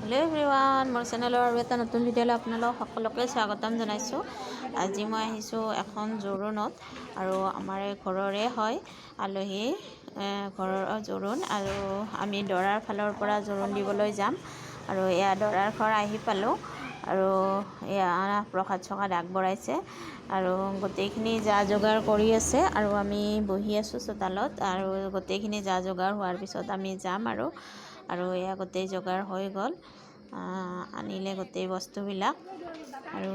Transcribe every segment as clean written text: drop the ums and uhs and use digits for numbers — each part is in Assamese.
হেল্ল' এভৰিৱান, মোৰ চেনেলৰ আৰু এটা নতুন ভিডিঅ'লৈ আপোনালোক সকলোকে স্বাগতম জনাইছোঁ। আজি মই আহিছোঁ এখন জোৰোণত, আৰু আমাৰ ঘৰৰে হয় আলহী ঘৰৰ জোৰোণ, আৰু আমি দৰাৰ ফালৰ পৰা জোৰোণ দিবলৈ যাম। আৰু এয়া দৰাৰ ঘৰ আহি পালোঁ, আৰু এয়া প্ৰসাদ চসাদ আগবঢ়াইছে, আৰু গোটেইখিনি যা যোগাৰ কৰি আছে, আৰু আমি বহি আছোঁ চোতালত। আৰু গোটেইখিনি যা যোগাৰ হোৱাৰ পিছত আমি যাম, আৰু এয়া গোটেই যোগাৰ হৈ গ'ল, আনিলে গোটেই বস্তুবিলাক। আৰু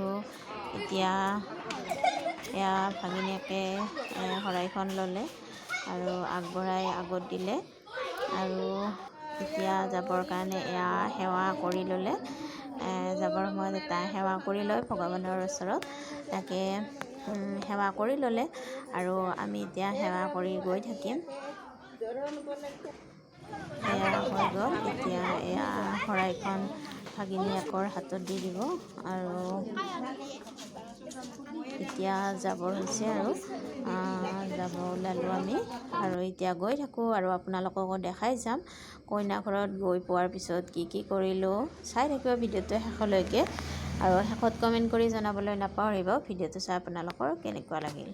এতিয়া এয়া ভাগিনীয়েকে শৰাইখন ল'লে আৰু আগবঢ়াই আগত দিলে, আৰু এতিয়া যাবৰ কাৰণে এয়া সেৱা কৰি ল'লে। যাবৰ সময়ত এটা সেৱা কৰি লয় ভগৱানৰ ওচৰত, তাকে সেৱা কৰি ল'লে, আৰু আমি এতিয়া সেৱা কৰি গৈ থাকিম। এয়া হৈ গ'ল, এতিয়া এয়া শৰাইখন ভাগিনীয়েকৰ হাতত দি দিব, আৰু এতিয়া যাবৰ হৈছে, আৰু যাব ওলালোঁ আমি, আৰু এতিয়া গৈ থাকোঁ, আৰু আপোনালোককো দেখাই যাম কইনা ঘৰত গৈ পোৱাৰ পিছত কি কি কৰিলোঁ। চাই থাকিব ভিডিঅ'টো শেষলৈকে, আৰু শেষত কমেণ্ট কৰি জনাবলৈ নাপাহৰিব ভিডিঅ'টো চাই আপোনালোকৰ কেনেকুৱা লাগিল।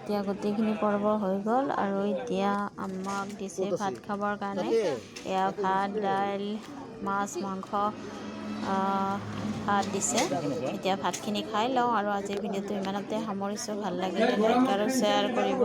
এতিয়া গোটেইখিনি পৰ্ব হৈ গ'ল আৰু এতিয়া আমাক দিছে ভাত খাবৰ কাৰণে। এয়া ভাত, দাইল, মাছ, মাংস, ভাত দিছে। এতিয়া ভাতখিনি খাই লওঁ আৰু আজিৰ ভিডিঅ'টো ইমানতে সামৰিছোঁ। ভাল লাগিলে লাইক আৰু শ্বেয়াৰ কৰিব।